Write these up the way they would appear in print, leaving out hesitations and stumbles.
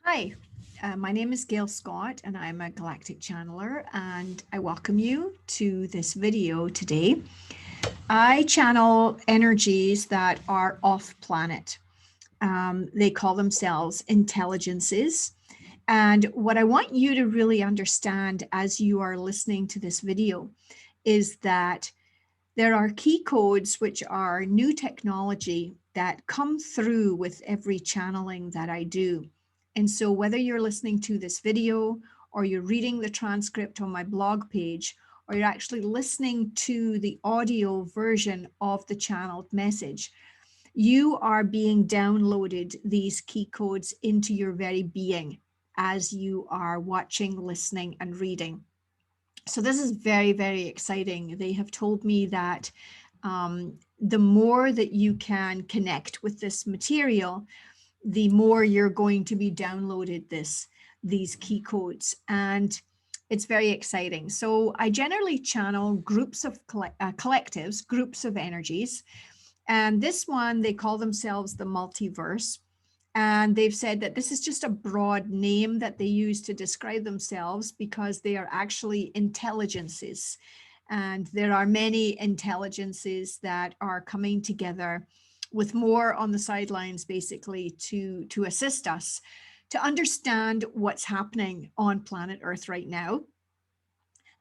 Hi, my name is Gail Scott and I'm a galactic channeler, and I welcome you to this video today. I channel energies that are off planet. They call themselves intelligences. And what I want you to really understand as you are listening to this video is that there are key codes, which are new technology that come through with every channeling that I do. And so whether you're listening to this video or you're reading the transcript on my blog page, or you're actually listening to the audio version of the channeled message, you are being downloaded these key codes into your very being as you are watching, listening, and reading. So this is very, very exciting. They have told me that the more that you can connect with this material, the more you're going to be downloaded these key codes. And it's very exciting. So I generally channel groups of collectives, groups of energies. And this one, they call themselves the multiverse. And they've said that this is just a broad name that they use to describe themselves because they are actually intelligences. And there are many intelligences that are coming together with more on the sidelines, basically, to assist us to understand what's happening on planet Earth right now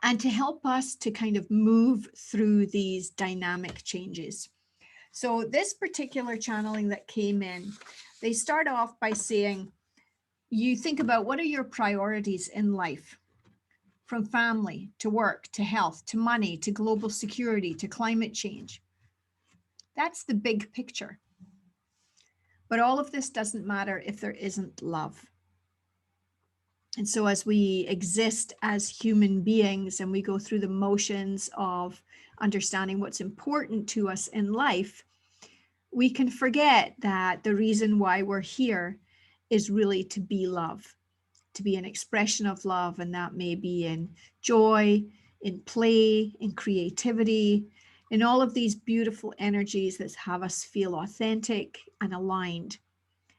and to help us to kind of move through these dynamic changes. So this particular channeling that came in, they start off by saying, you think about what are your priorities in life, from family to work to health to money to global security to climate change. That's the big picture. But all of this doesn't matter if there isn't love. And so as we exist as human beings and we go through the motions of understanding what's important to us in life, we can forget that the reason why we're here is really to be love, to be an expression of love. And that may be in joy, in play, in creativity, in all of these beautiful energies that have us feel authentic and aligned,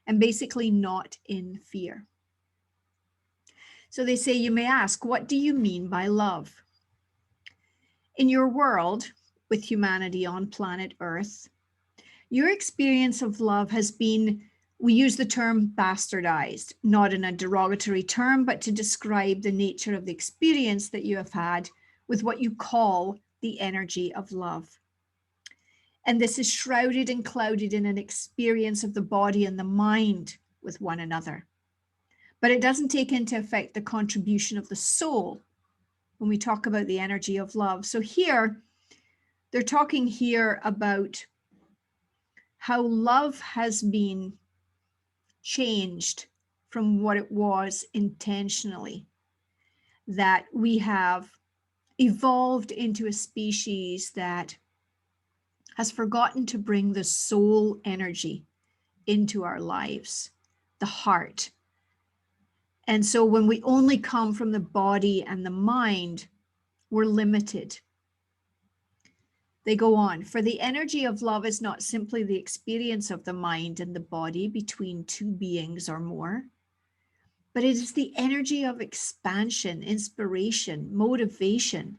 and basically not in fear. So they say, you may ask, what do you mean by love? In your world, with humanity on planet Earth, your experience of love has been, we use the term bastardized, not in a derogatory term, but to describe the nature of the experience that you have had with what you call the energy of love. And this is shrouded and clouded in an experience of the body and the mind with one another. But it doesn't take into effect the contribution of the soul when we talk about the energy of love. So here, they're talking here about how love has been changed from what it was intentionally, that we have evolved into a species that has forgotten to bring the soul energy into our lives, the heart. And so when we only come from the body and the mind, we're limited. They go on, for the energy of love is not simply the experience of the mind and the body between two beings or more, but it is the energy of expansion, inspiration, motivation,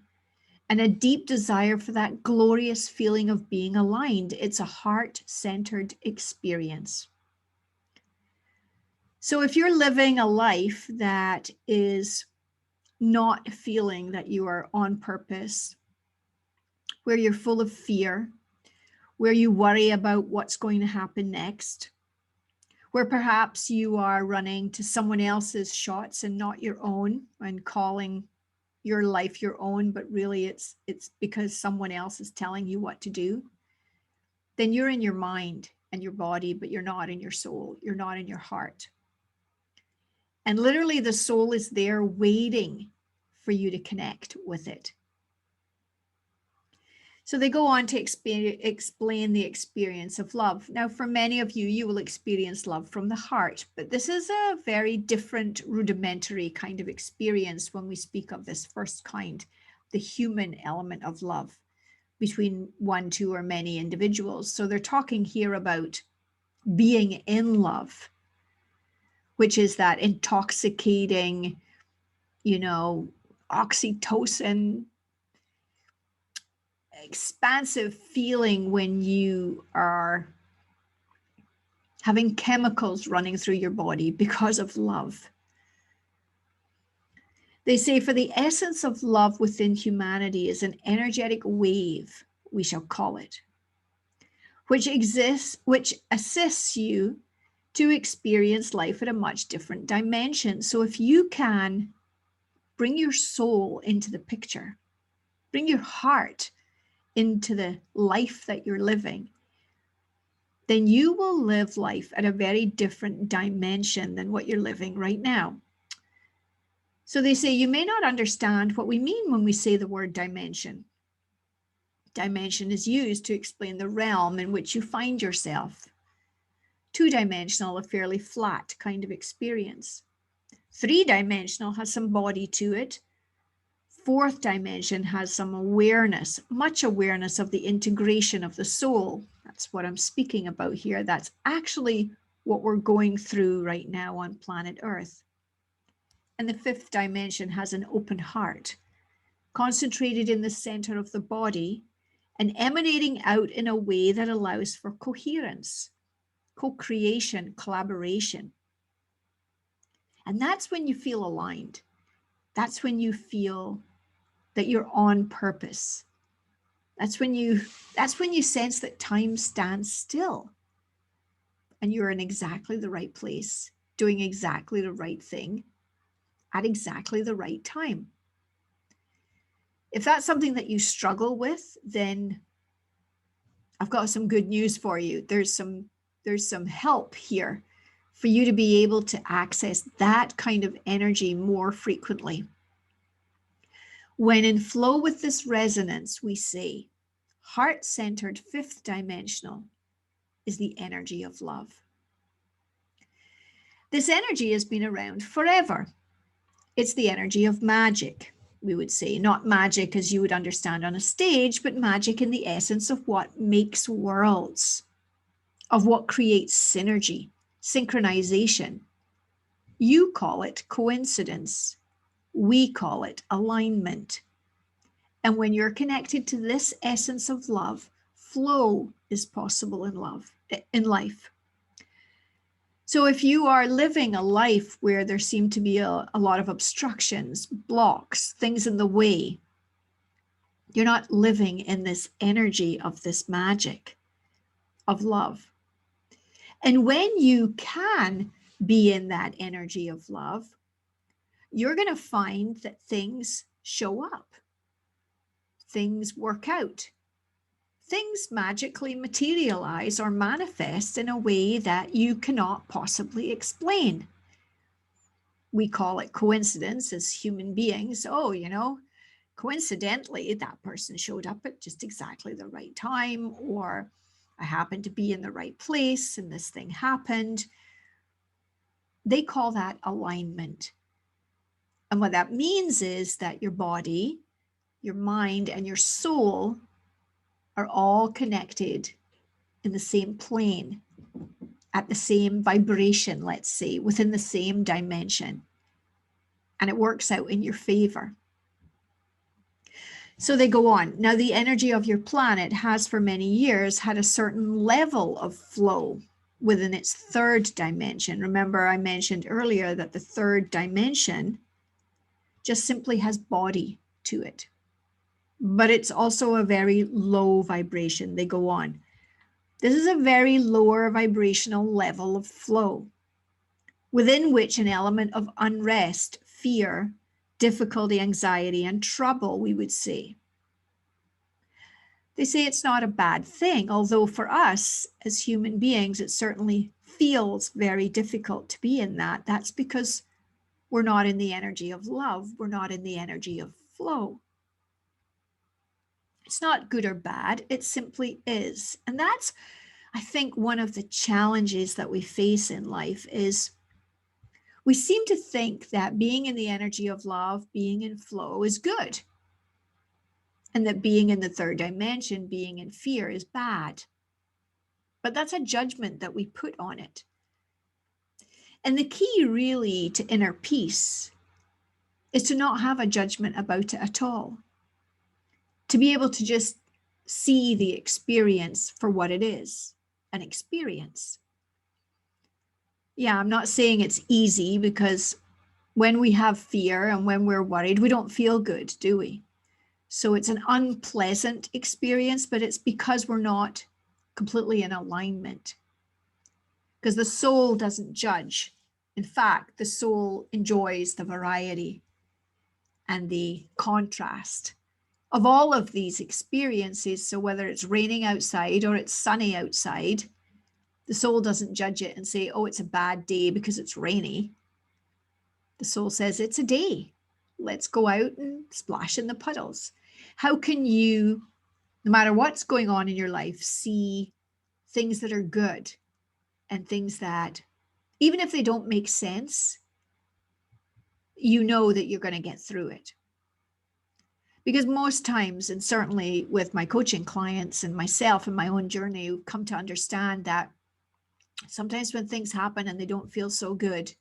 and a deep desire for that glorious feeling of being aligned. It's a heart-centered experience. So if you're living a life that is not feeling that you are on purpose, where you're full of fear, where you worry about what's going to happen next, where perhaps you are running to someone else's shots and not your own, and calling your life your own, but really it's because someone else is telling you what to do, then you're in your mind and your body, but you're not in your soul, you're not in your heart. And literally the soul is there waiting for you to connect with it. So they go on to explain the experience of love. Now, for many of you, you will experience love from the heart, but this is a very different, rudimentary kind of experience when we speak of this first kind, the human element of love between one, two, or many individuals. So they're talking here about being in love, which is that intoxicating, oxytocin, expansive feeling when you are having chemicals running through your body because of love. They say, for the essence of love within humanity is an energetic wave, we shall call it, which assists you to experience life at a much different dimension. So if you can bring your soul into the picture, bring your heart into the life that you're living, then you will live life at a very different dimension than what you're living right now. So they say you may not understand what we mean when we say the word dimension. Dimension is used to explain the realm in which you find yourself. Two-dimensional, a fairly flat kind of experience. Three-dimensional has some body to it. Fourth dimension has some awareness, much awareness of the integration of the soul. That's what I'm speaking about here. That's actually what we're going through right now on planet Earth. And the fifth dimension has an open heart, concentrated in the center of the body and emanating out in a way that allows for coherence, co-creation, collaboration. And that's when you feel aligned. That's when you feel that you're on purpose. That's when you sense that time stands still and you're in exactly the right place, doing exactly the right thing at exactly the right time. If that's something that you struggle with, then I've got some good news for you. There's some help here for you to be able to access that kind of energy more frequently. When in flow with this resonance, we say, heart-centered, fifth dimensional is the energy of love. This energy has been around forever. It's the energy of magic, we would say. Not magic as you would understand on a stage, but magic in the essence of what makes worlds, of what creates synergy, synchronization. You call it coincidence. We call it alignment. And when you're connected to this essence of love, flow is possible in life. So if you are living a life where there seem to be a lot of obstructions, blocks, things in the way, you're not living in this energy of this magic of love. And when you can be in that energy of love, you're going to find that things show up, things work out, things magically materialize or manifest in a way that you cannot possibly explain. We call it coincidence as human beings. Oh, coincidentally, that person showed up at just exactly the right time, or I happened to be in the right place and this thing happened. They call that alignment. And what that means is that your body, your mind, and your soul are all connected in the same plane, at the same vibration, let's say, within the same dimension. And it works out in your favor. So they go on. Now, the energy of your planet has for many years had a certain level of flow within its third dimension. Remember, I mentioned earlier that the third dimension just simply has body to it. But it's also a very low vibration. They go on. This is a very lower vibrational level of flow, within which an element of unrest, fear, difficulty, anxiety, and trouble, we would say. They say it's not a bad thing, although for us as human beings, it certainly feels very difficult to be in that. That's because we're not in the energy of love. We're not in the energy of flow. It's not good or bad. It simply is. And that's, I think, one of the challenges that we face in life is we seem to think that being in the energy of love, being in flow is good. And that being in the third dimension, being in fear is bad. But that's a judgment that we put on it. And the key really to inner peace is to not have a judgment about it at all. To be able to just see the experience for what it is, an experience. Yeah, I'm not saying it's easy, because when we have fear and when we're worried, we don't feel good, do we? So it's an unpleasant experience, but it's because we're not completely in alignment. Because the soul doesn't judge. In fact, the soul enjoys the variety and the contrast of all of these experiences. So whether it's raining outside or it's sunny outside, the soul doesn't judge it and say, oh, it's a bad day because it's rainy. The soul says, it's a day. Let's go out and splash in the puddles. How can you, no matter what's going on in your life, see things that are good and things that, even if they don't make sense, you know that you're going to get through it? Because most times, and certainly with my coaching clients and myself and my own journey, we've come to understand that sometimes when things happen and they don't feel so good,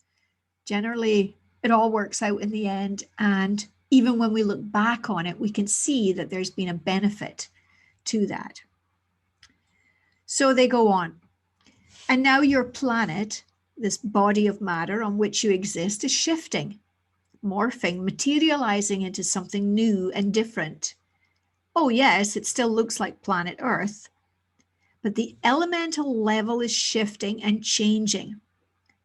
generally it all works out in the end. And even when we look back on it, we can see that there's been a benefit to that. So they go on. And now your planet, this body of matter on which you exist, is shifting, morphing, materializing into something new and different. Oh, yes, it still looks like planet Earth, but the elemental level is shifting and changing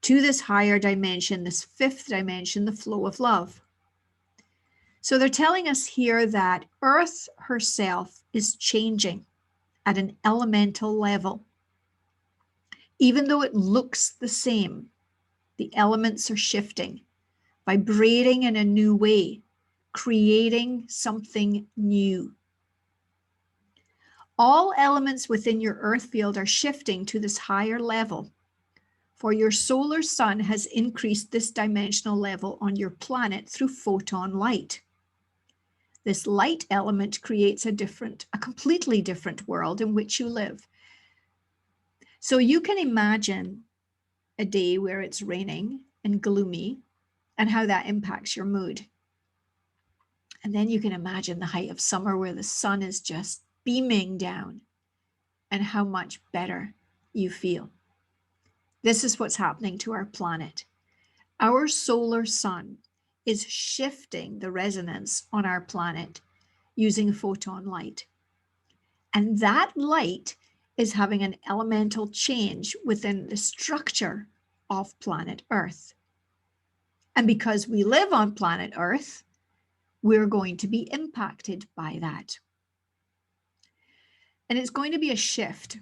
to this higher dimension, this fifth dimension, the flow of love. So they're telling us here that Earth herself is changing at an elemental level. Even though it looks the same, the elements are shifting, vibrating in a new way, creating something new. All elements within your earth field are shifting to this higher level, for your solar sun has increased this dimensional level on your planet through photon light. This light element creates a completely different world in which you live. So you can imagine a day where it's raining and gloomy and how that impacts your mood. And then you can imagine the height of summer where the sun is just beaming down and how much better you feel. This is what's happening to our planet. Our solar sun is shifting the resonance on our planet using photon light. And that light is having an elemental change within the structure of planet Earth. And because we live on planet Earth, we're going to be impacted by that. And it's going to be a shift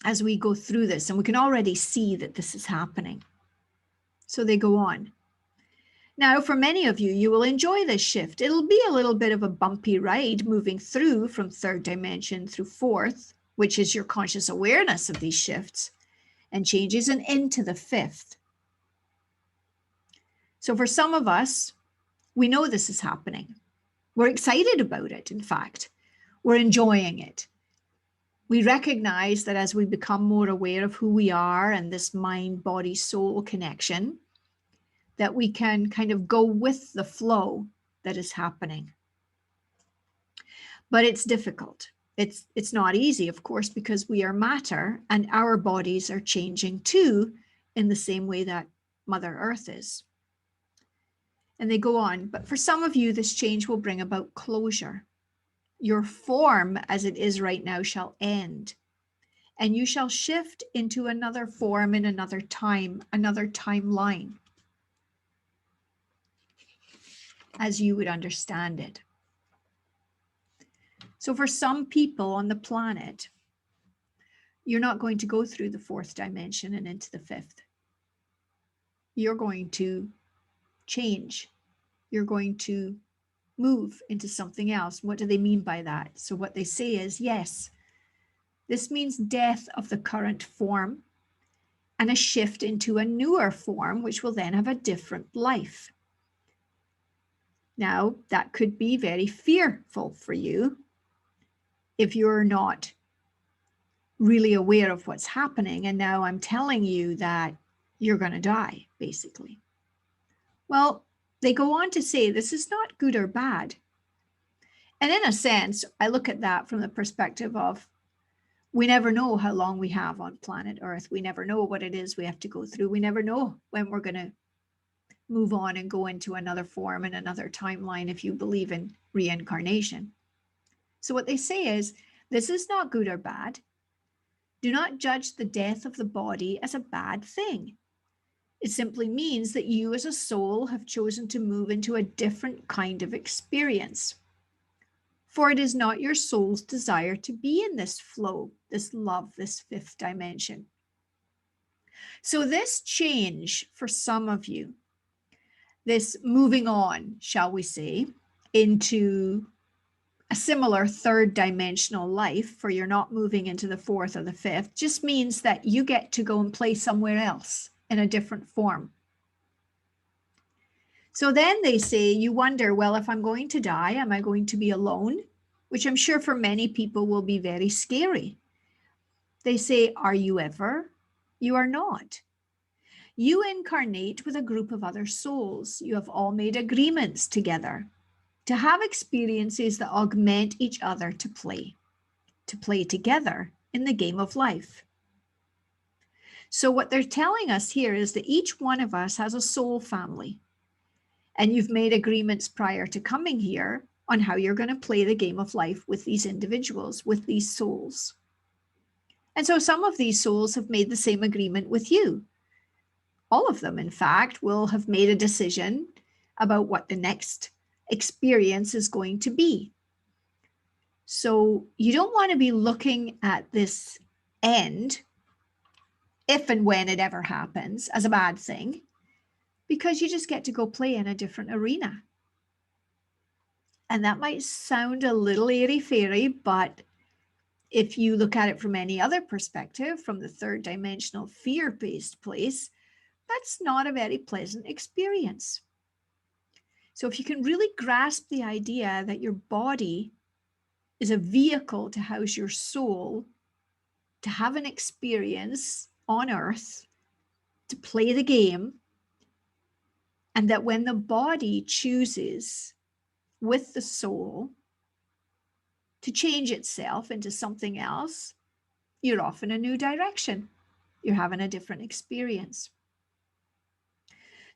as we go through this, and we can already see that this is happening. So they go on. Now, for many of you, you will enjoy this shift. It'll be a little bit of a bumpy ride moving through from third dimension through fourth, which is your conscious awareness of these shifts and changes, and into the fifth. So for some of us, we know this is happening. We're excited about it, in fact. We're enjoying it. We recognize that as we become more aware of who we are and this mind, body, soul connection, that we can kind of go with the flow that is happening. But it's difficult. It's not easy, of course, because we are matter and our bodies are changing too, in the same way that Mother Earth is. And they go on, but for some of you, this change will bring about closure. Your form as it is right now shall end, and you shall shift into another form in another time, another timeline, as you would understand it. So for some people on the planet, you're not going to go through the fourth dimension and into the fifth. You're going to change. You're going to move into something else. What do they mean by that? So what they say is, yes, this means death of the current form and a shift into a newer form, which will then have a different life. Now, that could be very fearful for you if you're not really aware of what's happening. And now I'm telling you that you're going to die, basically. Well, they go on to say this is not good or bad. And in a sense, I look at that from the perspective of we never know how long we have on planet Earth. We never know what it is we have to go through. We never know when we're going to move on and go into another form and another timeline if you believe in reincarnation. So what they say is, this is not good or bad. Do not judge the death of the body as a bad thing. It simply means that you as a soul have chosen to move into a different kind of experience. For it is not your soul's desire to be in this flow, this love, this fifth dimension. So this change for some of you, this moving on, shall we say, into a similar third dimensional life, for you're not moving into the fourth or the fifth, just means that you get to go and play somewhere else in a different form. So then they say, you wonder, well, if I'm going to die, am I going to be alone? Which I'm sure for many people will be very scary. They say, are you ever? You are not. You incarnate with a group of other souls. You have all made agreements together to have experiences that augment each other to play together in the game of life. So what they're telling us here is that each one of us has a soul family, and you've made agreements prior to coming here on how you're going to play the game of life with these individuals, with these souls. And so some of these souls have made the same agreement with you. All of them, in fact, will have made a decision about what the next experience is going to be. So you don't want to be looking at this end, if and when it ever happens, as a bad thing, because you just get to go play in a different arena. And that might sound a little airy-fairy, but if you look at it from any other perspective, from the third dimensional fear-based place, that's not a very pleasant experience. So if you can really grasp the idea that your body is a vehicle to house your soul, to have an experience on Earth, to play the game, and that when the body chooses with the soul to change itself into something else, you're off in a new direction. You're having a different experience.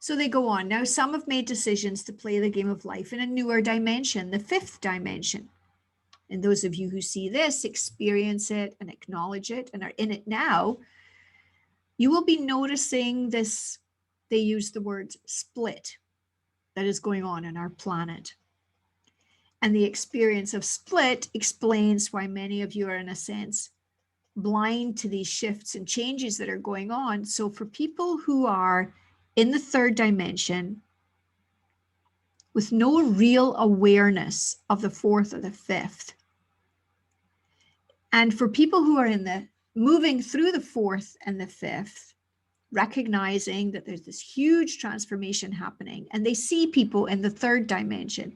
So they go on. Now, some have made decisions to play the game of life in a newer dimension, the fifth dimension. And those of you who see this, experience it and acknowledge it and are in it now, you will be noticing this, they use the word split, that is going on in our planet. And the experience of split explains why many of you are, in a sense, blind to these shifts and changes that are going on. So for people who are in the third dimension with no real awareness of the fourth or the fifth, and for people who are in the moving through the fourth and the fifth, recognizing that there's this huge transformation happening, and they see people in the third dimension,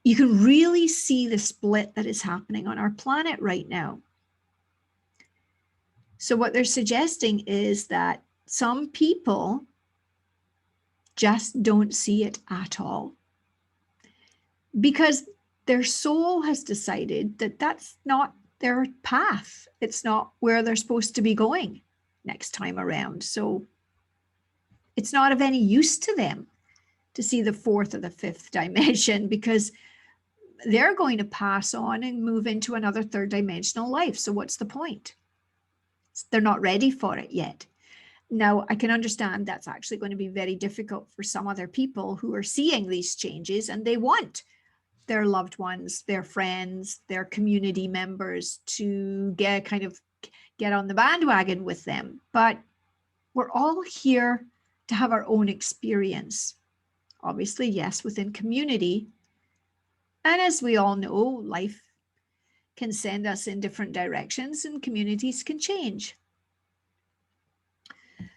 you can really see the split that is happening on our planet right now. So what they're suggesting is that some people just don't see it at all, because their soul has decided that that's not their path. It's not where they're supposed to be going next time around. So it's not of any use to them to see the fourth or the fifth dimension, because they're going to pass on and move into another third dimensional life. So what's the point? They're not ready for it yet. Now, I can understand that's actually going to be very difficult for some other people who are seeing these changes, and they want their loved ones, their friends, their community members to get on the bandwagon with them. But we're all here to have our own experience. Obviously, yes, within community. And as we all know, life can send us in different directions and communities can change.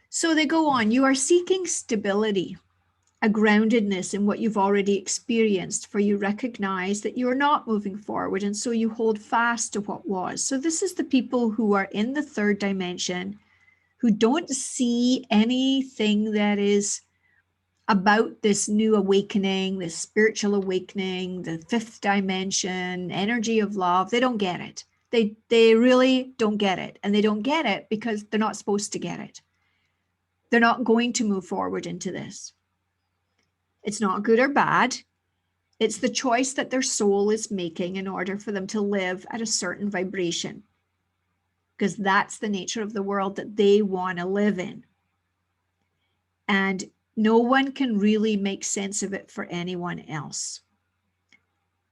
So they go on, you are seeking stability, a groundedness in what you've already experienced, for you recognize that you're not moving forward, and so you hold fast to what was. So this is the people who are in the third dimension who don't see anything that is about this new awakening, this spiritual awakening, the fifth dimension, energy of love. They don't get it. They really don't get it. And they don't get it because they're not supposed to get it. They're not going to move forward into this. It's not good or bad. It's the choice that their soul is making in order for them to live at a certain vibration, because that's the nature of the world that they want to live in. And no one can really make sense of it for anyone else.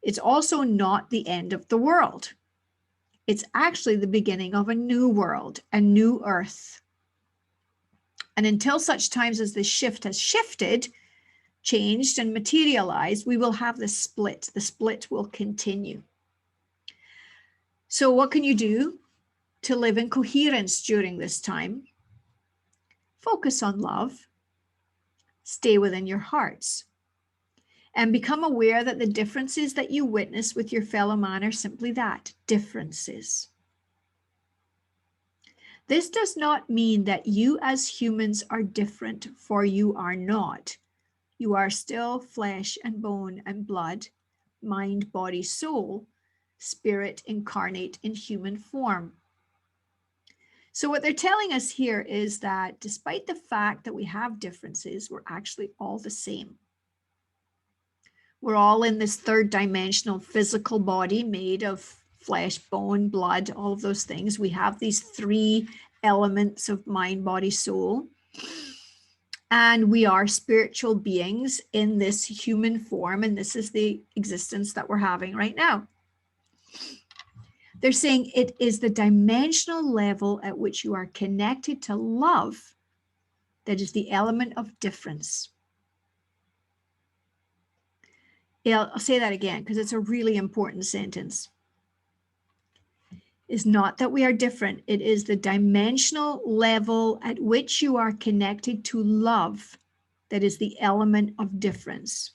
It's also not the end of the world. It's actually the beginning of a new world, a new earth. And until such times as this shift has shifted, changed, and materialized, we will have the split. The split will continue. So what can you do to live in coherence during this time? Focus on love. Stay within your hearts. And become aware that the differences that you witness with your fellow man are simply that, differences. This does not mean that you as humans are different, for you are not. You are still flesh and bone and blood, mind, body, soul, spirit incarnate in human form. So what they're telling us here is that despite the fact that we have differences, we're actually all the same. We're all in this third dimensional physical body made of flesh, bone, blood, all of those things. We have these three elements of mind, body, soul. And we are spiritual beings in this human form. And this is the existence that we're having right now. They're saying it is the dimensional level at which you are connected to love that is the element of difference. Yeah, I'll say that again because it's a really important sentence. It's not that we are different. It is the dimensional level at which you are connected to love that is the element of difference.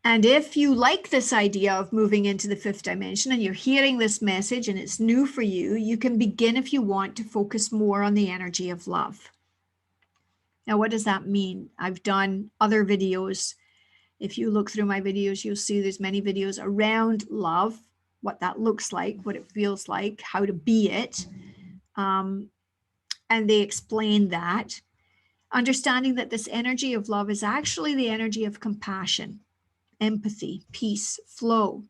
And if you like this idea of moving into the fifth dimension and you're hearing this message and it's new for you, you can begin, if you want, to focus more on the energy of love. Now, what does that mean? I've done other videos. If you look through my videos, you'll see there's many videos around love, what that looks like, what it feels like, how to be it. And they explain that. Understanding that this energy of love is actually the energy of compassion, empathy, peace, flow.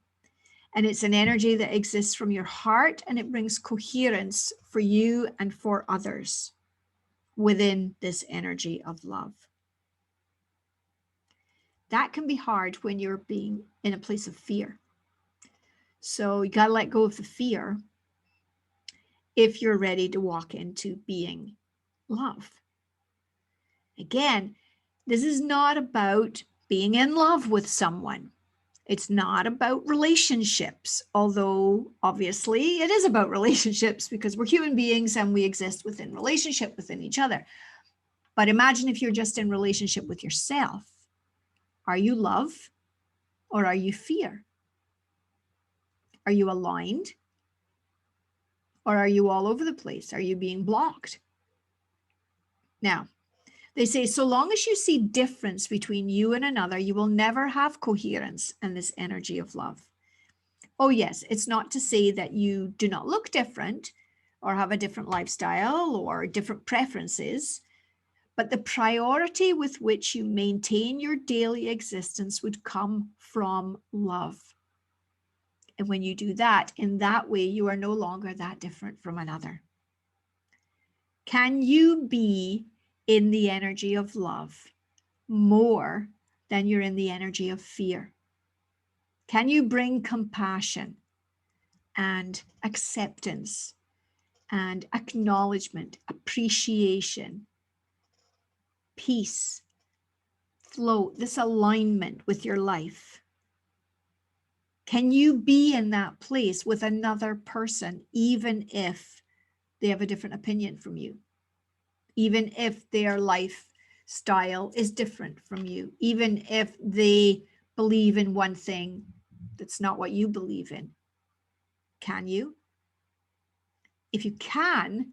And it's an energy that exists from your heart, and it brings coherence for you and for others within this energy of love. That can be hard when you're being in a place of fear. So you got to let go of the fear if you're ready to walk into being love. Again, this is not about being in love with someone. It's not about relationships, although obviously it is about relationships because we're human beings and we exist within relationship within each other. But imagine if you're just in relationship with yourself. Are you love or are you fear? Are you aligned or are you all over the place? Are you being blocked? Now, they say, so long as you see difference between you and another, you will never have coherence and this energy of love. Oh, yes, it's not to say that you do not look different or have a different lifestyle or different preferences, but the priority with which you maintain your daily existence would come from love. And when you do that, in that way, you are no longer that different from another. Can you be in the energy of love more than you're in the energy of fear? Can you bring compassion and acceptance and acknowledgement, appreciation, peace, flow, this alignment with your life? Can you be in that place with another person, even if they have a different opinion from you? Even if their lifestyle is different from you? Even if they believe in one thing that's not what you believe in? Can you? If you can,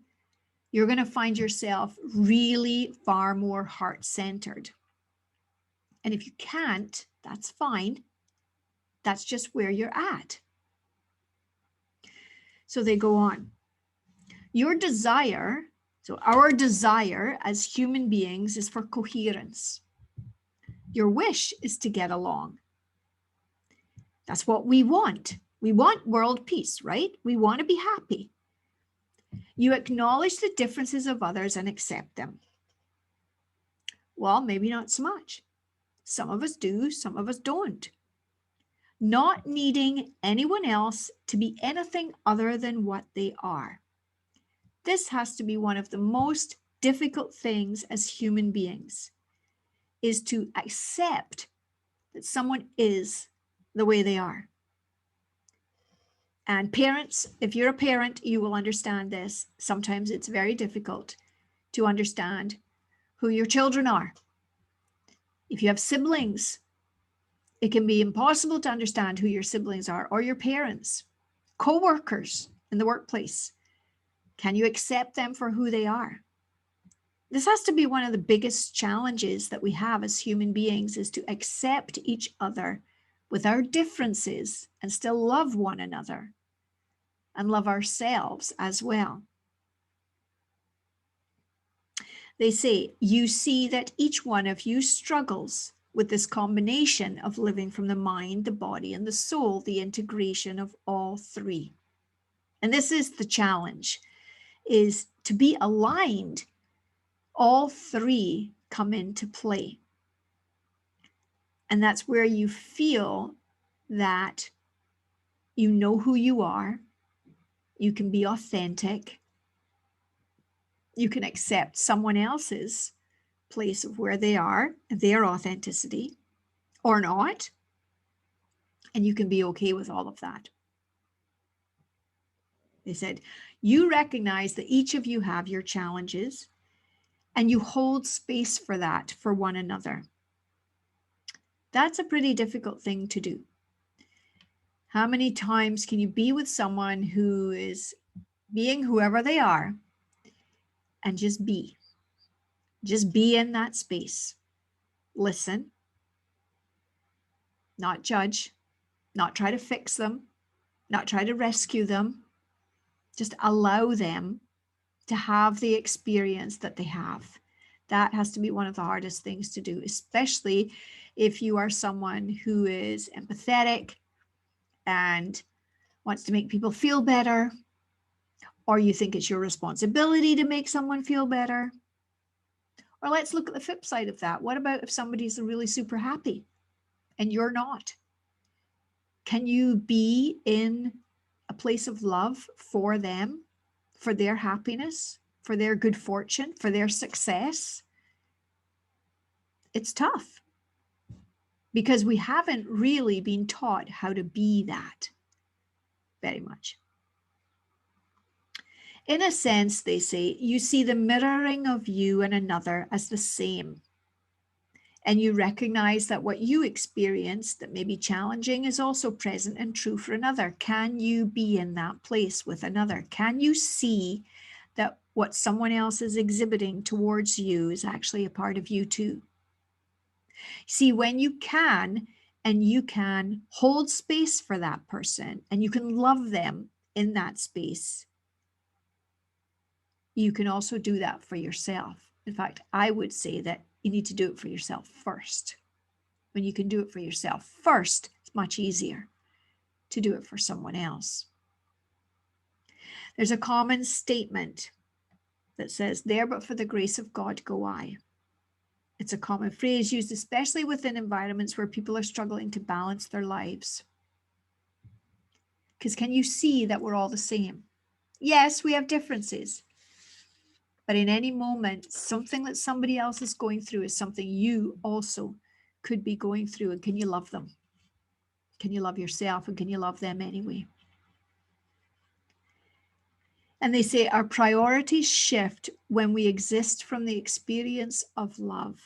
you're going to find yourself really far more heart-centered. And if you can't, that's fine. That's just where you're at. So they go on. Your desire, so our desire as human beings is for coherence. Your wish is to get along. That's what we want. We want world peace, right? We want to be happy. You acknowledge the differences of others and accept them. Well, maybe not so much. Some of us do, some of us don't. Not needing anyone else to be anything other than what they are. This has to be one of the most difficult things as human beings, is to accept that someone is the way they are. And parents, if you're a parent, you will understand this. Sometimes it's very difficult to understand who your children are. If you have siblings, it can be impossible to understand who your siblings are, or your parents, co-workers in the workplace. Can you accept them for who they are? This has to be one of the biggest challenges that we have as human beings, is to accept each other with our differences and still love one another and love ourselves as well. They say, you see that each one of you struggles with this combination of living from the mind, the body, and the soul, the integration of all three. And this is the challenge, is to be aligned. All three come into play. And that's where you feel that you know who you are, you can be authentic, you can accept someone else's place of where they are, their authenticity, or not, and you can be okay with all of that. They said, you recognize that each of you have your challenges, and you hold space for that for one another. That's a pretty difficult thing to do. How many times can you be with someone who is being whoever they are and just be? Just be in that space. Listen, not judge, not try to fix them, not try to rescue them. Just allow them to have the experience that they have. That has to be one of the hardest things to do, especially if you are someone who is empathetic and wants to make people feel better, or you think it's your responsibility to make someone feel better. Or let's look at the flip side of that. What about if somebody's really super happy and you're not? Can you be in a place of love for them, for their happiness, for their good fortune, for their success? It's tough because we haven't really been taught how to be that very much. In a sense, they say, you see the mirroring of you and another as the same. And you recognize that what you experience that may be challenging is also present and true for another. Can you be in that place with another? Can you see that what someone else is exhibiting towards you is actually a part of you too? See, when you can, and you can hold space for that person, and you can love them in that space, you can also do that for yourself. In fact, I would say that you need to do it for yourself first. When you can do it for yourself first, it's much easier to do it for someone else. There's a common statement that says, there but for the grace of God go I. It's a common phrase used especially within environments where people are struggling to balance their lives. Because can you see that we're all the same? Yes, we have differences. But in any moment, something that somebody else is going through is something you also could be going through. And can you love them? Can you love yourself? And can you love them anyway? And they say our priorities shift when we exist from the experience of love.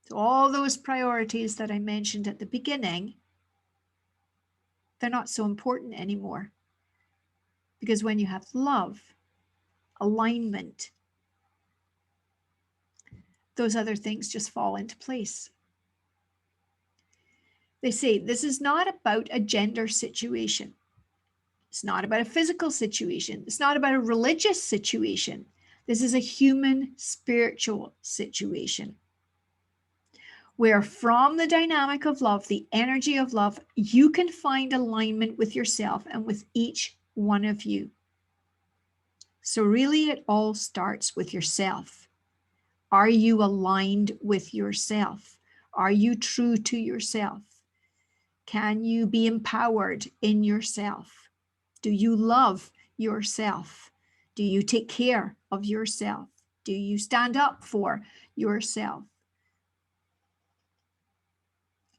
So all those priorities that I mentioned at the beginning, they're not so important anymore Because when you have love, alignment, those other things just fall into place. They say this is not about a gender situation. It's not about a physical situation. It's not about a religious situation. This is a human spiritual situation where from the dynamic of love, the energy of love, you can find alignment with yourself and with each one of you. So really it all starts with yourself. Are you aligned with yourself? Are you true to yourself? Can you be empowered in yourself? Do you love yourself? Do you take care of yourself? Do you stand up for yourself?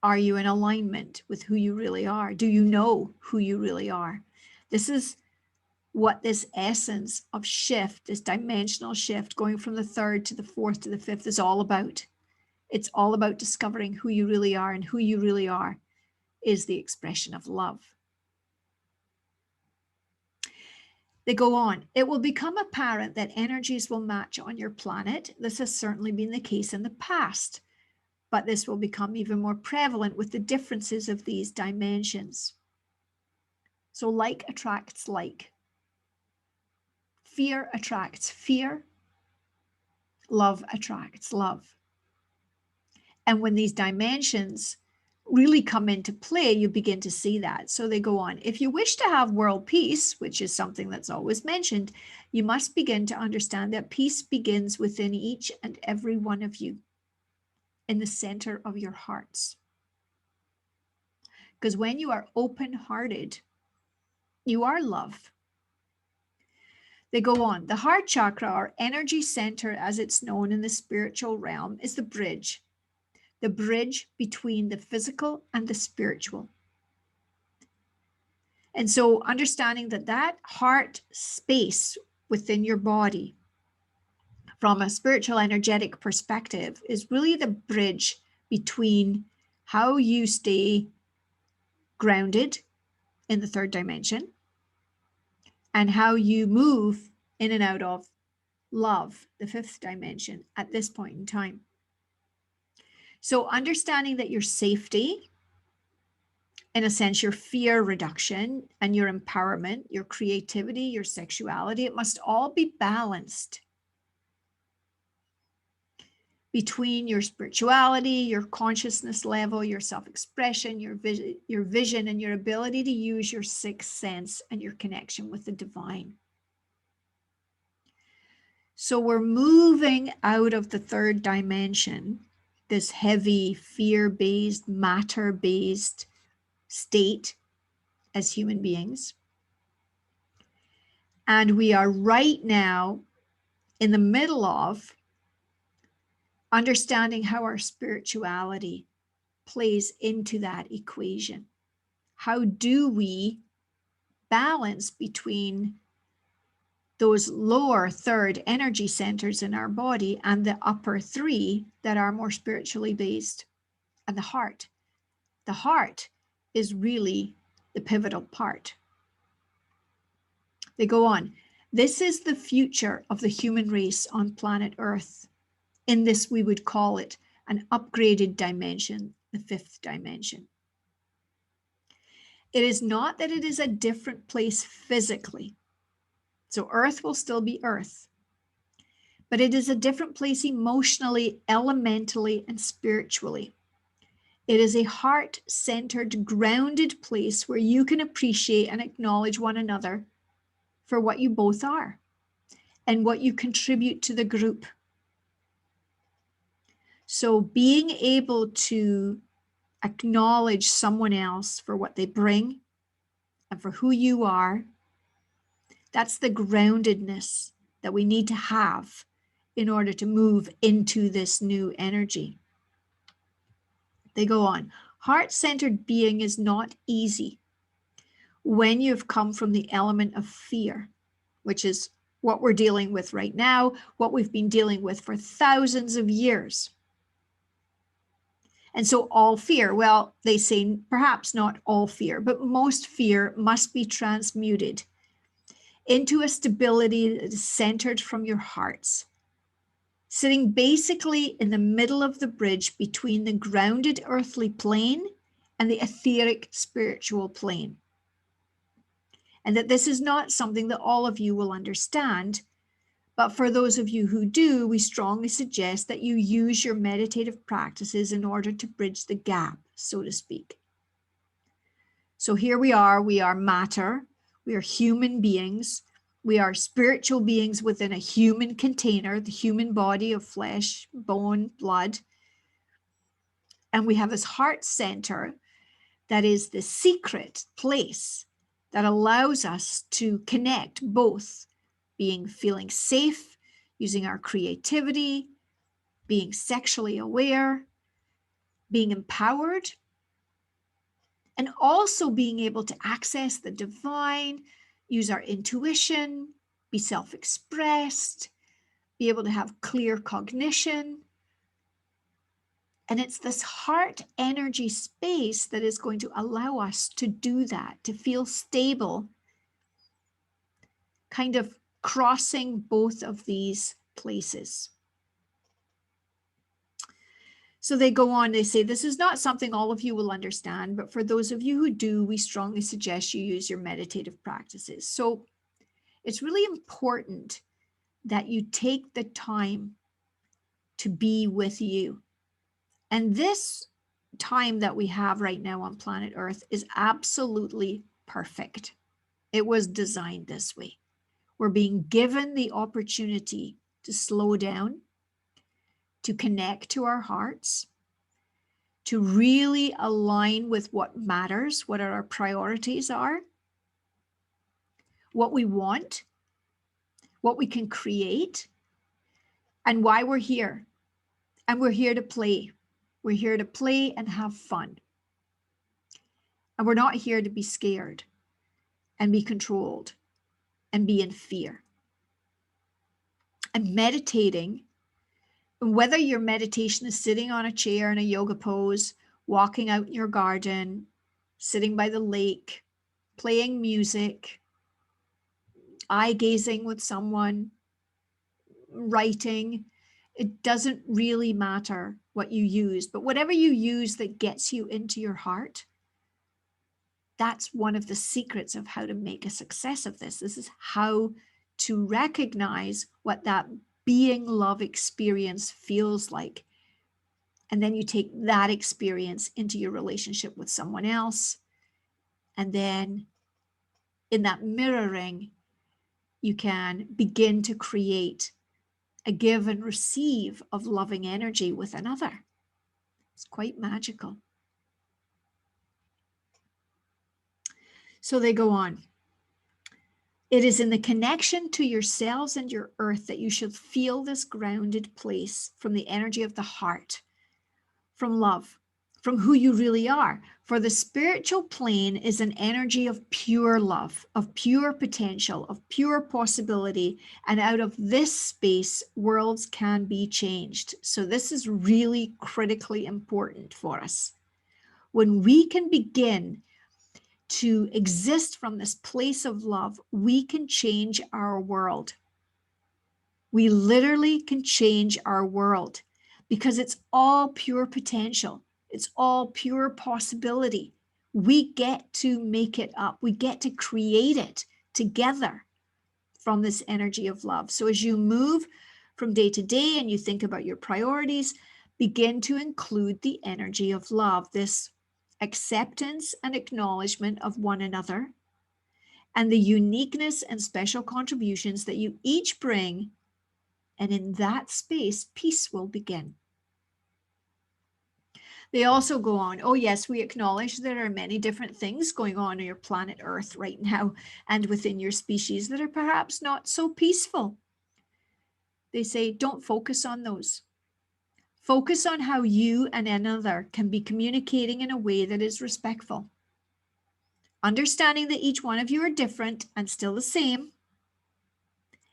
Are you in alignment with who you really are? Do you know who you really are? This is what this essence of shift, this dimensional shift, going from the third to the fourth to the fifth is all about. It's all about discovering who you really are, and who you really are is the expression of love. They go on. It will become apparent that energies will match on your planet. This has certainly been the case in the past, but this will become even more prevalent with the differences of these dimensions. So like attracts like. Fear attracts fear. Love attracts love. And when these dimensions really come into play, you begin to see that. So they go on. If you wish to have world peace, which is something that's always mentioned, you must begin to understand that peace begins within each and every one of you, in the center of your hearts. Because when you are open-hearted, you are love. They go on. The heart chakra, or energy center as it's known in the spiritual realm, is the bridge between the physical and the spiritual. And so understanding that heart space within your body from a spiritual energetic perspective is really the bridge between how you stay grounded in the third dimension and how you move in and out of love, the fifth dimension, at this point in time. So understanding that your safety, in a sense, your fear reduction and your empowerment, your creativity, your sexuality, it must all be balanced between your spirituality, your consciousness level, your self-expression, your vision, and your ability to use your sixth sense and your connection with the divine. So we're moving out of the third dimension, this heavy, fear-based, matter-based state as human beings. And we are right now in the middle of understanding how our spirituality plays into that equation. How do we balance between those lower third energy centers in our body and the upper three that are more spiritually based? And the heart. The heart is really the pivotal part. They go on. This is the future of the human race on planet Earth. In this, we would call it an upgraded dimension, the fifth dimension. It is not that it is a different place physically. So Earth will still be Earth, but it is a different place emotionally, elementally, and spiritually. It is a heart-centered, grounded place where you can appreciate and acknowledge one another for what you both are and what you contribute to the group. So being able to acknowledge someone else for what they bring and for who you are, that's the groundedness that we need to have in order to move into this new energy. They go on. Heart-centered being is not easy when you've come from the element of fear, which is what we're dealing with right now, what we've been dealing with for thousands of years. And so all fear, well, they say perhaps not all fear, but most fear must be transmuted into a stability that is centered from your hearts, sitting basically in the middle of the bridge between the grounded earthly plane and the etheric spiritual plane. And that this is not something that all of you will understand, but for those of you who do, we strongly suggest that you use your meditative practices in order to bridge the gap, so to speak. So here we are matter, we are human beings, we are spiritual beings within a human container, the human body of flesh, bone, blood. And we have this heart center that is the secret place that allows us to connect both feeling safe, using our creativity, being sexually aware, being empowered, and also being able to access the divine, use our intuition, be self-expressed, be able to have clear cognition. And it's this heart energy space that is going to allow us to do that, to feel stable, kind of crossing both of these places. So they go on, they say, this is not something all of you will understand, but for those of you who do, we strongly suggest you use your meditative practices. So it's really important that you take the time to be with you. And this time that we have right now on planet Earth is absolutely perfect. It was designed this way. We're being given the opportunity to slow down, to connect to our hearts, to really align with what matters, what our priorities are, what we want, what we can create, and why we're here. And we're here to play. We're here to play and have fun. And we're not here to be scared and be controlled and be in fear. And meditating, whether your meditation is sitting on a chair in a yoga pose, walking out in your garden, sitting by the lake, playing music, eye gazing with someone, writing, it doesn't really matter what you use, but whatever you use that gets you into your heart, that's one of the secrets of how to make a success of this. This is how to recognize what that being love experience feels like. And then you take that experience into your relationship with someone else. And then in that mirroring, you can begin to create a give and receive of loving energy with another. It's quite magical. So they go on. It is in the connection to yourselves and your earth that you should feel this grounded place from the energy of the heart, from love, from who you really are. For the spiritual plane is an energy of pure love, of pure potential, of pure possibility. And out of this space, worlds can be changed. So this is really critically important for us. When we can begin to exist from this place of love, we can change our world. We literally can change our world because it's all pure potential. It's all pure possibility. We get to make it up. We get to create it together from this energy of love. So as you move from day to day and you think about your priorities, begin to include the energy of love, this acceptance and acknowledgement of one another, and the uniqueness and special contributions that you each bring. And in that space, peace will begin. They also go on, oh yes, we acknowledge there are many different things going on your planet Earth right now and within your species that are perhaps not so peaceful. They say, don't focus on those. Focus on how you and another can be communicating in a way that is respectful. Understanding that each one of you are different and still the same,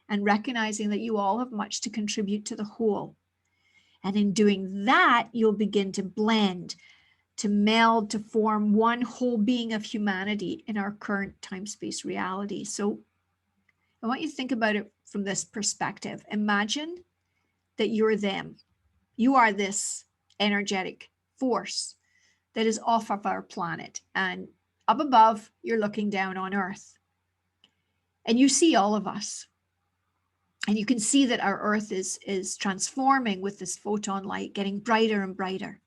and recognizing that you all have much to contribute to the whole. And in doing that, you'll begin to blend, to meld, to form one whole being of humanity in our current time-space reality. So I want you to think about it from this perspective. Imagine that you're them. You are this energetic force that is off of our planet. And up above, you're looking down on Earth. And you see all of us. And you can see that our Earth is transforming with this photon light, getting brighter and brighter.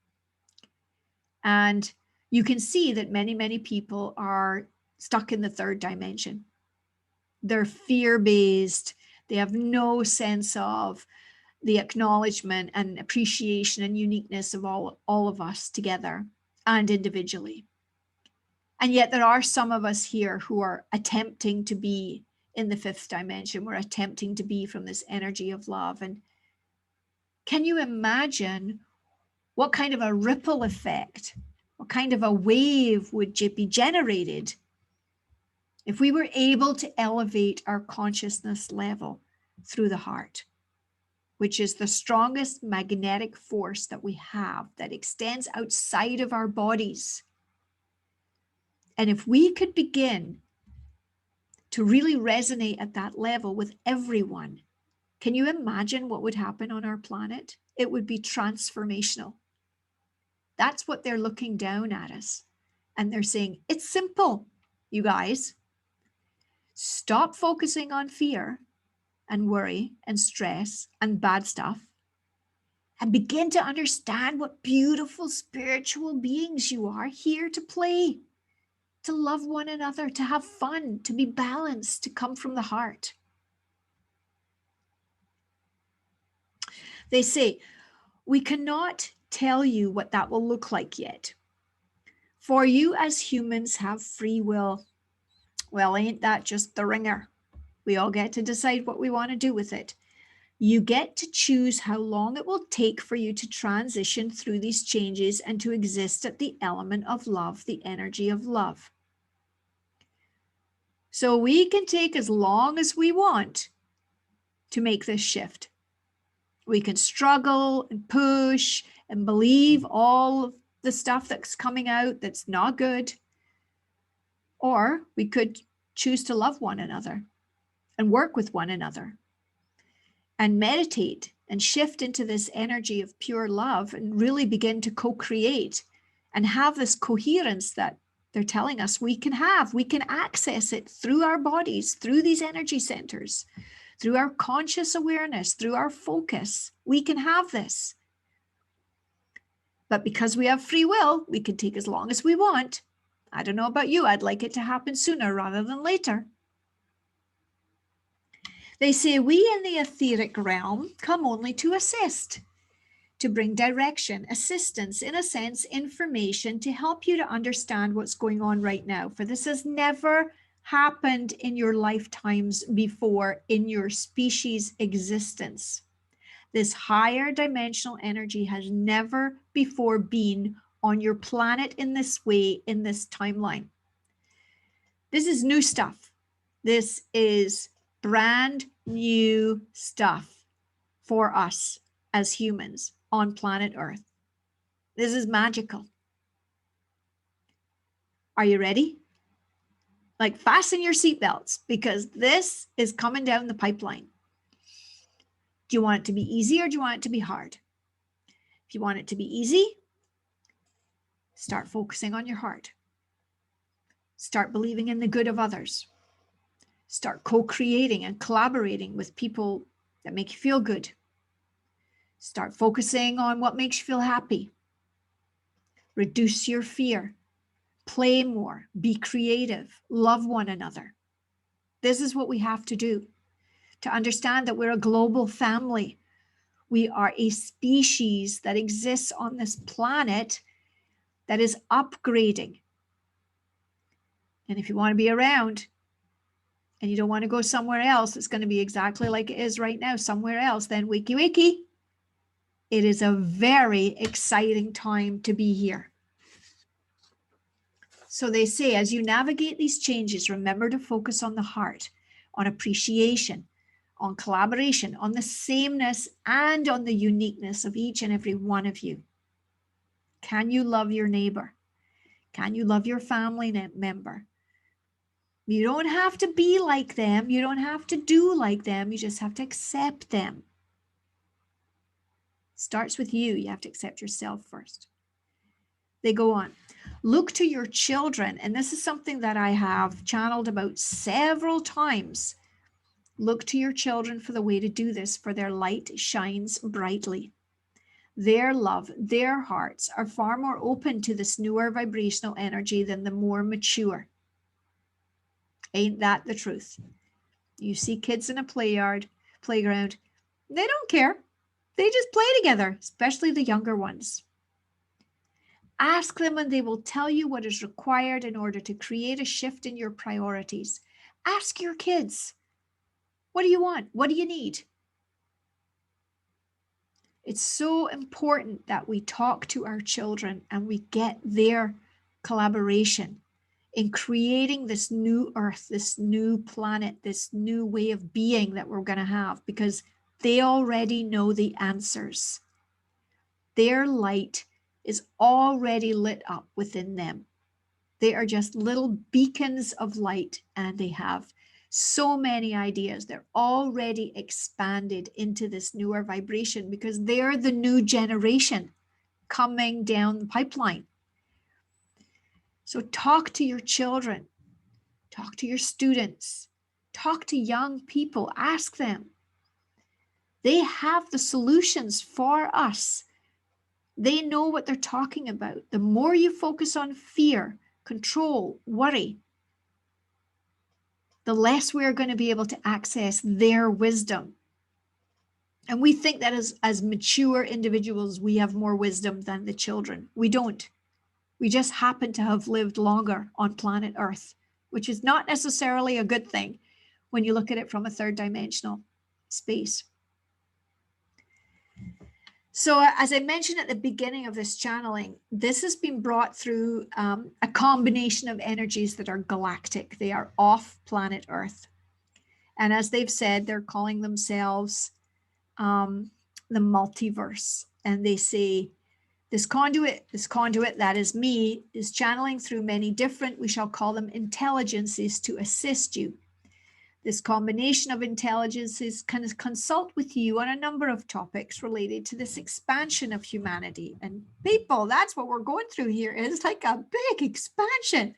And you can see that many, many people are stuck in the third dimension. They're fear-based. They have no sense of the acknowledgement and appreciation and uniqueness of all of us together and individually. And yet there are some of us here who are attempting to be in the fifth dimension. We're attempting to be from this energy of love. And can you imagine what kind of a ripple effect, what kind of a wave would be generated if we were able to elevate our consciousness level through the heart, which is the strongest magnetic force that we have that extends outside of our bodies. And if we could begin to really resonate at that level with everyone, can you imagine what would happen on our planet? It would be transformational. That's what they're looking down at us. And they're saying, it's simple, you guys. Stop focusing on fear and worry and stress and bad stuff and begin to understand what beautiful spiritual beings you are, here to play, to love one another, to have fun, to be balanced, to come from the heart. They say, we cannot tell you what that will look like yet. For you as humans have free will. Well, ain't that just the ringer? We all get to decide what we want to do with it. You get to choose how long it will take for you to transition through these changes and to exist at the element of love, the energy of love. So we can take as long as we want to make this shift. We can struggle and push and believe all of the stuff that's coming out that's not good. Or we could choose to love one another and work with one another and meditate and shift into this energy of pure love and really begin to co-create and have this coherence that they're telling us we can have. We can access it through our bodies, through these energy centers, through our conscious awareness, through our focus. We can have this. But because we have free will, we can take as long as we want. I don't know about you. I'd like it to happen sooner rather than later. They say we in the etheric realm come only to assist, to bring direction, assistance, in a sense, information to help you to understand what's going on right now. For this has never happened in your lifetimes before in your species existence. This higher dimensional energy has never before been on your planet in this way, in this timeline. This is new stuff. This is brand new stuff for us as humans on planet Earth. This is magical. Are you ready? Like, fasten your seatbelts because this is coming down the pipeline. Do you want it to be easy or do you want it to be hard? If you want it to be easy, start focusing on your heart. Start believing in the good of others. Start co-creating and collaborating with people that make you feel good. Start focusing on what makes you feel happy. Reduce your fear. Play more. Be creative. Love one another. This is what we have to do to understand that we're a global family. We are a species that exists on this planet that is upgrading. And if you want to be around and you don't want to go somewhere else, it's going to be exactly like it is right now, somewhere else, then wakey wakey. It is a very exciting time to be here. So they say, as you navigate these changes, remember to focus on the heart, on appreciation, on collaboration, on the sameness, and on the uniqueness of each and every one of you. Can you love your neighbor? Can you love your family member? You don't have to be like them. You don't have to do like them. You just have to accept them. Starts with you. You have to accept yourself first. They go on. Look to your children. And this is something that I have channeled about several times. Look to your children for the way to do this, for their light shines brightly. Their love, their hearts are far more open to this newer vibrational energy than the more mature. Ain't that the truth? You see kids in a playground, they don't care. They just play together, especially the younger ones. Ask them and they will tell you what is required in order to create a shift in your priorities. Ask your kids, what do you want? What do you need? It's so important that we talk to our children and we get their collaboration in creating this new earth, this new planet, this new way of being that we're going to have, because they already know the answers. Their light is already lit up within them. They are just little beacons of light, and they have so many ideas. They're already expanded into this newer vibration because they're the new generation coming down the pipeline. So talk to your children, talk to your students, talk to young people, ask them. They have the solutions for us. They know what they're talking about. The more you focus on fear, control, worry, the less we're going to be able to access their wisdom. And we think that as mature individuals, we have more wisdom than the children. We don't. We just happen to have lived longer on planet Earth, which is not necessarily a good thing when you look at it from a third dimensional space. So as I mentioned at the beginning of this channeling, this has been brought through a combination of energies that are galactic. They are off planet Earth. And as they've said, they're calling themselves the multiverse. And they say, this conduit, that is me, is channeling through many different, we shall call them intelligences, to assist you. This combination of intelligences can consult with you on a number of topics related to this expansion of humanity. And people, that's what we're going through here. It's like a big expansion.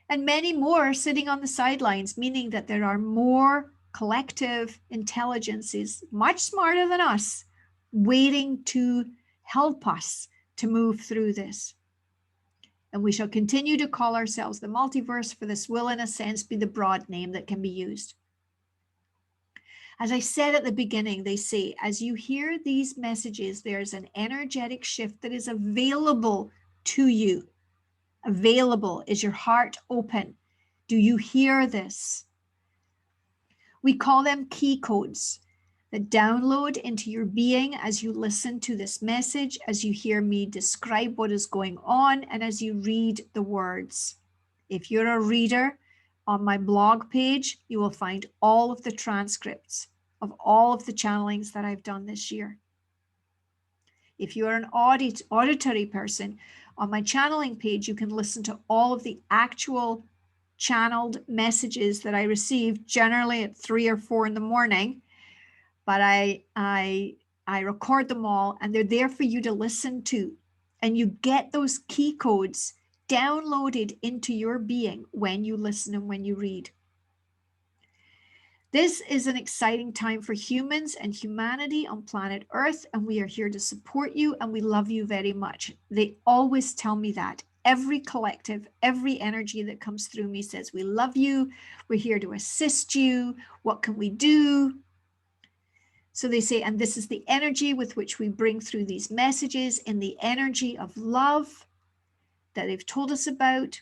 And many more sitting on the sidelines, meaning that there are more collective intelligences, much smarter than us, waiting to help us to move through this. And we shall continue to call ourselves the multiverse, for this will, in a sense, be the broad name that can be used. As I said at the beginning, they say, as you hear these messages, there's an energetic shift that is available to you. Available. Is your heart open? Do you hear this? We call them key codes that download into your being as you listen to this message, as you hear me describe what is going on, and as you read the words. If you're a reader, on my blog page, you will find all of the transcripts of all of the channelings that I've done this year. If you are an auditory person, on my channeling page, you can listen to all of the actual channeled messages that I receive, generally at 3 or 4 in the morning. But I record them all, and they're there for you to listen to. And you get those key codes downloaded into your being when you listen and when you read. This is an exciting time for humans and humanity on planet Earth, and we are here to support you, and we love you very much. They always tell me that. Every collective, every energy that comes through me says, we love you, we're here to assist you, what can we do? So they say, and this is the energy with which we bring through these messages, in the energy of love that they've told us about.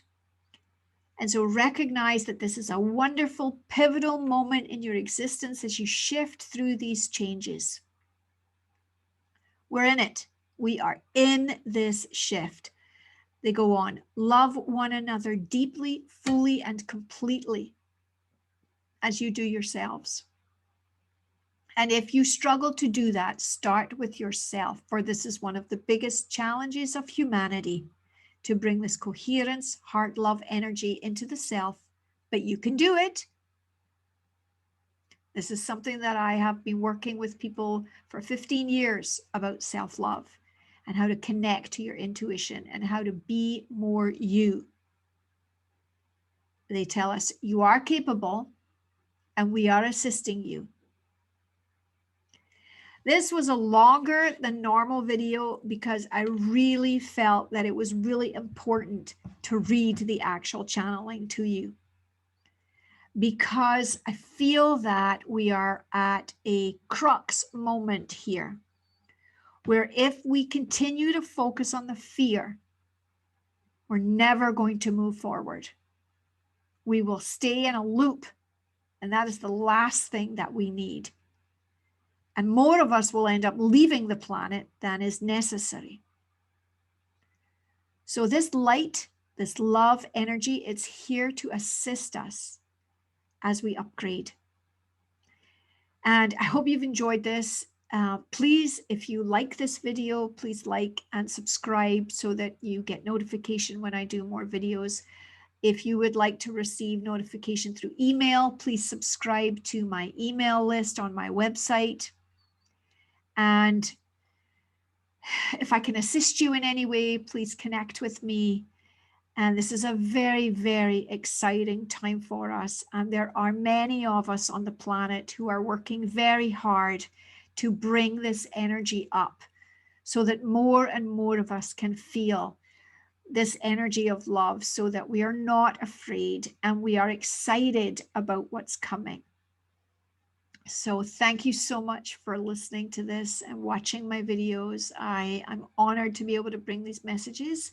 And so recognize that this is a wonderful, pivotal moment in your existence as you shift through these changes. We're in it. We are in this shift. They go on, love one another deeply, fully, and completely as you do yourselves. And if you struggle to do that, start with yourself, for this is one of the biggest challenges of humanity, to bring this coherence, heart, love, energy into the self but you can do it. This is something that I have been working with people for 15 years about self-love and how to connect to your intuition and how to be more you. They tell us you are capable and we are assisting you. This was a longer than normal video because I really felt that it was really important to read the actual channeling to you, because I feel that we are at a crux moment here, where if we continue to focus on the fear, we're never going to move forward. We will stay in a loop, and that is the last thing that we need. And more of us will end up leaving the planet than is necessary. So this light, this love energy, it's here to assist us as we upgrade. And I hope you've enjoyed this. Please, if you like this video, please like and subscribe so that you get notification when I do more videos. If you would like to receive notification through email, please subscribe to my email list on my website. And if I can assist you in any way, please connect with me. And this is a very, very exciting time for us. And there are many of us on the planet who are working very hard to bring this energy up so that more and more of us can feel this energy of love, so that we are not afraid and we are excited about what's coming. So thank you so much for listening to this and watching my videos. I'm honored to be able to bring these messages.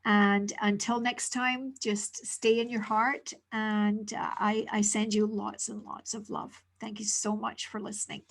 And until next time, just stay in your heart. And I send you lots and lots of love. Thank you so much for listening.